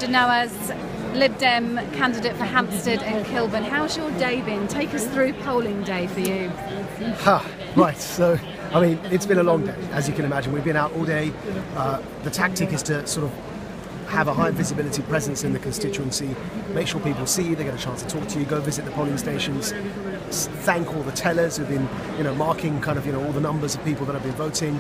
Nawaz, Lib Dem candidate for Hampstead and Kilburn. How's your day been? Take us through polling day for you. Right, so, I mean, it's been a long day, as you can imagine. We've been out all day. The tactic is to sort of have a high visibility presence in the constituency, make sure people see you, they get a chance to talk to you, go visit the polling stations, thank all the tellers who've been, marking kind of, all the numbers of people that have been voting.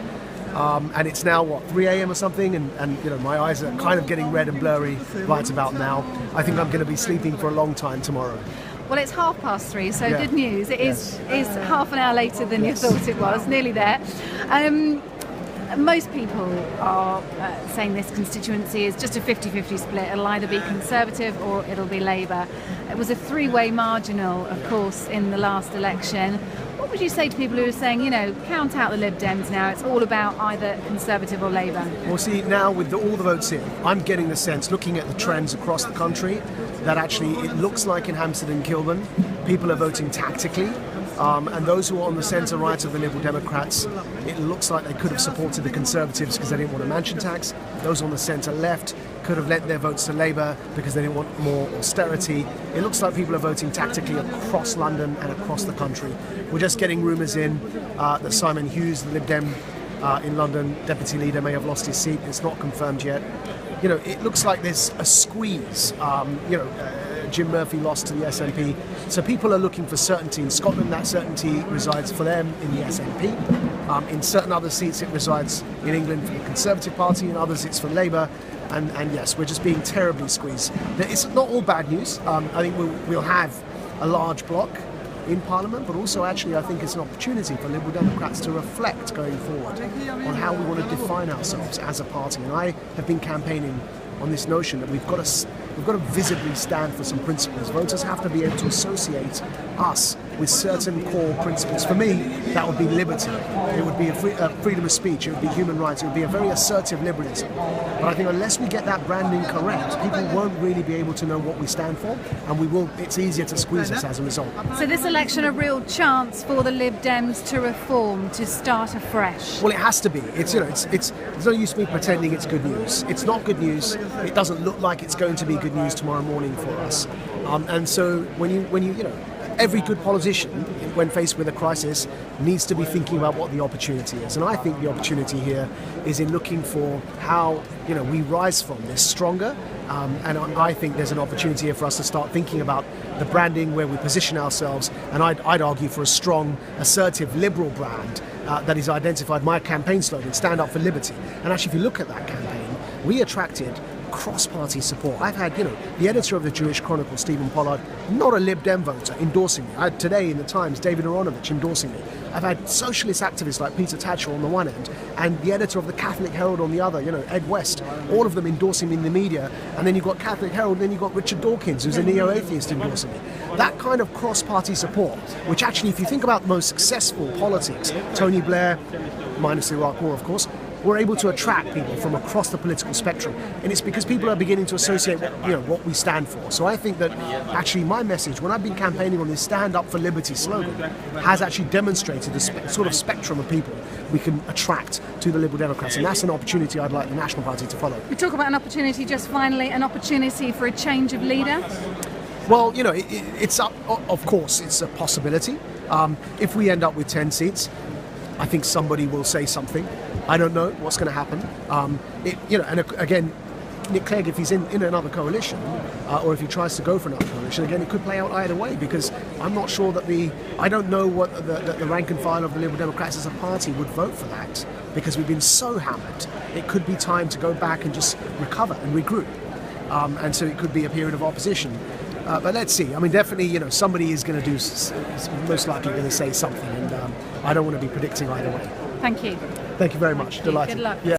And it's now, 3 a.m. or something, and my eyes are kind of getting red and blurry right about now. I think I'm going to be sleeping for a long time tomorrow. Well, it's 3:30, so Yeah. good news. It is half an hour later than Yes. you thought it was, nearly there. Most people are saying this constituency is just a 50-50 split. It'll either be Conservative or it'll be Labour. It was a three-way marginal, of course, in the last election. What would you say to people who are saying, count out the Lib Dems now, it's all about either Conservative or Labour? Well, see, now with all the votes in, I'm getting the sense, looking at the trends across the country, that actually it looks like in Hampstead and Kilburn, people are voting tactically. And those who are on the centre-right of the Liberal Democrats, it looks like they could have supported the Conservatives because they didn't want a mansion tax. Those on the centre-left could have lent their votes to Labour because they didn't want more austerity. It looks like people are voting tactically across London and across the country. We're just getting rumours in that Simon Hughes, the Lib Dem in London, deputy leader, may have lost his seat. It's not confirmed yet. It looks like there's a squeeze. Jim Murphy lost to the SNP. So people are looking for certainty. In Scotland, that certainty resides for them in the SNP. In certain other seats, it resides in England for the Conservative Party. In others, it's for Labour. And yes, we're just being terribly squeezed. It's not all bad news. I think we'll have a large bloc in Parliament, but also actually I think it's an opportunity for Liberal Democrats to reflect going forward on how we want to define ourselves as a party. And I have been campaigning on this notion that we've got to visibly stand for some principles. Voters have to be able to associate us with certain core principles. For me, that would be liberty. It would be a freedom of speech. It would be human rights. It would be a very assertive liberalism. But I think unless we get that branding correct, people won't really be able to know what we stand for, and it's easier to squeeze us as a result. So this election a real chance for the Lib Dems to reform, to start afresh? Well, it has to be. It's there's no use me pretending it's good news. It's not good news. It doesn't look like it's going to be good news tomorrow morning for us. And so when you every good politician, when faced with a crisis, needs to be thinking about what the opportunity is. And I think the opportunity here is in looking for how we rise from this stronger. And I think there's an opportunity here for us to start thinking about the branding, where we position ourselves. And I'd argue for a strong, assertive, liberal brand that is identified. My campaign slogan, Stand Up for Liberty. And actually, if you look at that campaign, we attracted cross-party support. I've had, the editor of the Jewish Chronicle, Stephen Pollard, not a Lib Dem voter, endorsing me. I had today in the Times, David Aronovich endorsing me. I've had socialist activists like Peter Tatchell on the one end, and the editor of the Catholic Herald on the other, Ed West, all of them endorsing me in the media. And then you've got Catholic Herald, and then you've got Richard Dawkins, who's a neo-atheist, endorsing me. That kind of cross-party support, which actually, if you think about the most successful politics, Tony Blair, minus the Iraq War, of course, we're able to attract people from across the political spectrum, and it's because people are beginning to associate what we stand for. So I think that actually my message, when I've been campaigning on this Stand Up for Liberty slogan, has actually demonstrated the sort of spectrum of people we can attract to the Liberal Democrats, and that's an opportunity I'd like the National Party to follow. We talk about an opportunity, just finally, an opportunity for a change of leader. Well, it's of course, it's a possibility. If we end up with 10 seats, I think somebody will say something. I don't know what's going to happen. And again, Nick Clegg, if he's in another coalition, or if he tries to go for another coalition, again, it could play out either way, because I'm not sure that I don't know what the rank and file of the Liberal Democrats as a party would vote for that, because we've been so hammered. It could be time to go back and just recover and regroup. And so it could be a period of opposition. But let's see. I mean, definitely, somebody is going to most likely going to say something, and I don't want to be predicting either way. Thank you. Thank you very much. Delighted. Good luck. Yeah.